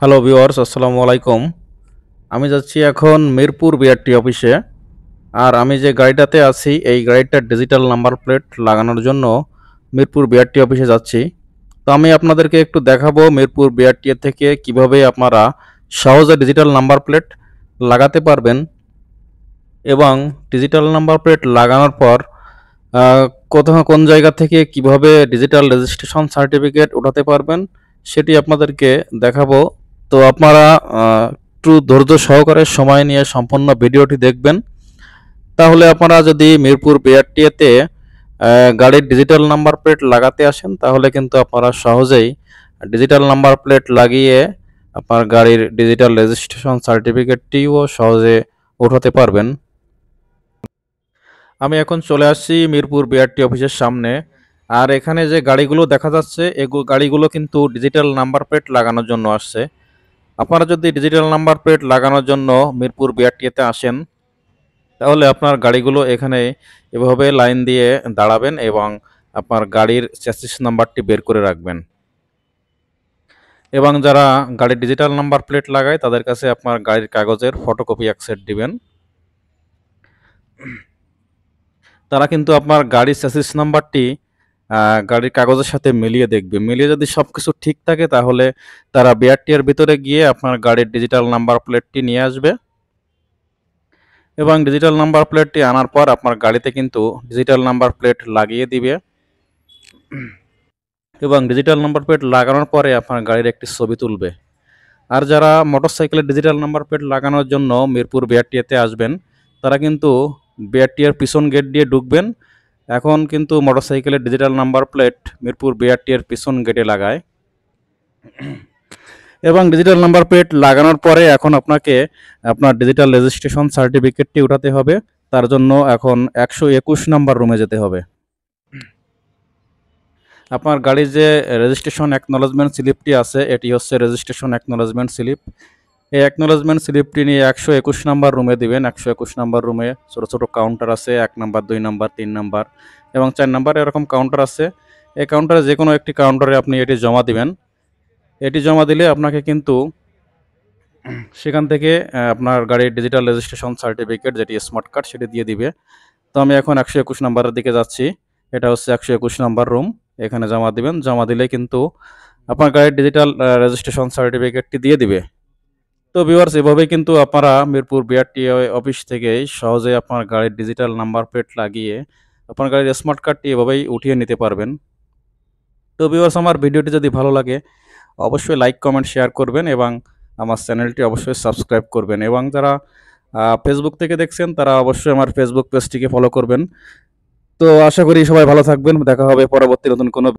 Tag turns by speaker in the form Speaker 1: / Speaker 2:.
Speaker 1: Hello viewers, আসসালামু আলাইকুম। আমি যাচ্ছি এখন মিরপুর বিআরটি অফিসে। আর আমি যে গাড়িটাতে আছি এই গাড়িটার ডিজিটাল নাম্বার প্লেট লাগানোর জন্য মিরপুর বিআরটি অফিসে যাচ্ছি। তো আমি আপনাদেরকে একটু দেখাবো মিরপুর বিআরটি থেকে কিভাবে আপনারা সহজে ডিজিটাল নাম্বার প্লেট লাগাতে পারবেন এবং ডিজিটাল নাম্বার প্লেট লাগানোর পর কোথাও কোন জায়গা থেকে কিভাবে ডিজিটাল রেজিস্ট্রেশন সার্টিফিকেট উঠাতে পারবেন সেটি আপনাদেরকে দেখাবো। তো আপনারা একটু ধৈর্য সহকারে সময় নিয়ে সম্পূর্ণ ভিডিওটি দেখবেন। তাহলে আপনারা যদি মিরপুর বিআরটিএতে গাড়ির ডিজিটাল নাম্বার প্লেট লাগাতে আসেন তাহলে কিন্তু আপনারা সহজেই ডিজিটাল নাম্বার প্লেট লাগিয়ে আপনার গাড়ির ডিজিটাল রেজিস্ট্রেশন সার্টিফিকেটটিও সহজে উঠাতে পারবেন। আমি এখন চলে আসছি মিরপুর বিআরটি অফিসের সামনে। আর এখানে যে গাড়িগুলো দেখা যাচ্ছে গাড়িগুলো কিন্তু ডিজিটাল নাম্বার প্লেট লাগানোর জন্য আসছে। আপনারা যদি ডিজিটাল নাম্বার প্লেট লাগানোর জন্য মিরপুর বিআরটিতে আসেন তাহলে আপনার গাড়িগুলো এখানে এভাবে লাইন দিয়ে দাঁড়াবেন এবং আপনার গাড়ির চ্যাসিস নাম্বারটি বের করে রাখবেন। এবং যারা গাড়ির ডিজিটাল নাম্বার প্লেট লাগায় তাদের কাছে আপনার গাড়ির কাগজের ফটোকপি এক সেট দিবেন। তারা কিন্তু আপনার গাড়ির চ্যাসিস নাম্বারটি গাড়ির কাগজের সাথে মিলিয়ে দেখবে। মিলিয়ে যদি সব কিছু ঠিক থাকে তাহলে তারা বিআরটির ভিতরে গিয়ে আপনার গাড়ির ডিজিটাল নাম্বার প্লেটটি নিয়ে আসবে এবং ডিজিটাল নাম্বার প্লেটটি আনার পর আপনার গাড়িতে কিন্তু ডিজিটাল নাম্বার প্লেট লাগিয়ে দিবে এবং ডিজিটাল নাম্বার প্লেট লাগানোর পরে আপনার গাড়ির একটি ছবি তুলবে। আর যারা মোটরসাইকেলের ডিজিটাল নাম্বার প্লেট লাগানোর জন্য মিরপুর বিআরটিএতে আসবেন তারা কিন্তু বিআরটিএর পিছন গেট দিয়ে ঢুকবেন। এখন কিন্তু মোটরসাইকেলের ডিজিটাল নাম্বার প্লেট মিরপুর বিআরটিএর পিছন গেটে লাগায় এবং ডিজিটাল নাম্বার প্লেট লাগানোর পরে এখন আপনাকে আপনার ডিজিটাল রেজিস্ট্রেশন সার্টিফিকেটটি উঠাতে হবে। তার জন্য এখন 121 নাম্বার রুমে যেতে হবে। আপনার গাড়ির যে রেজিস্ট্রেশন অ্যাকনোলেজমেন্ট স্লিপটি আছে এটি হচ্ছে রেজিস্ট্রেশন অ্যাকনোলেজমেন্ট স্লিপ। এই অ্যাকনোলেজমেন্ট স্লিপটি নিয়ে 121 নাম্বার রুমে দিবেন। 121 নাম্বার রুমে ছোটো ছোটো কাউন্টার আছে, 1 নাম্বার, 2 নাম্বার, 3 নাম্বার এবং 4 নাম্বার এরকম কাউন্টার আছে। এই কাউন্টারে যে কোনো একটি কাউন্টারে আপনি এটি জমা দিবেন। এটি জমা দিলে আপনাকে কিন্তু সেখান থেকে আপনার গাড়ির ডিজিটাল রেজিস্ট্রেশন সার্টিফিকেট যেটি স্মার্ট কার্ড সেটি দিয়ে দিবে। তো আমি এখন 121 নাম্বারের দিকে যাচ্ছি। এটা হচ্ছে 121 নাম্বার রুম। এখানে জমা দিবেন। জমা দিলে কিন্তু আপনার গাড়ির ডিজিটাল রেজিস্ট্রেশন সার্টিফিকেটটি দিয়ে দিবে। তো ভিউয়ার্স, এভাবেই কিন্তু আপনারা মিরপুর বিআরটিএ অফিস থেকে সহজে আপনার গাড়ির ডিজিটাল নাম্বার প্লেট লাগিয়ে আপনার গাড়ির স্মার্ট কার্ডটি এভাবেই উঠিয়ে নিতে পারবেন। তো ভিউয়ার্স, আমার ভিডিওটি যদি ভালো লাগে অবশ্যই লাইক, কমেন্ট, শেয়ার করবেন এবং আমার চ্যানেলটি অবশ্যই সাবস্ক্রাইব করবেন এবং যারা ফেসবুক থেকে দেখছেন তারা অবশ্যই আমার ফেসবুক পেজটিকে ফলো করবেন। তো আশা করি সবাই ভালো থাকবেন। দেখা হবে পরবর্তী নতুন কোনো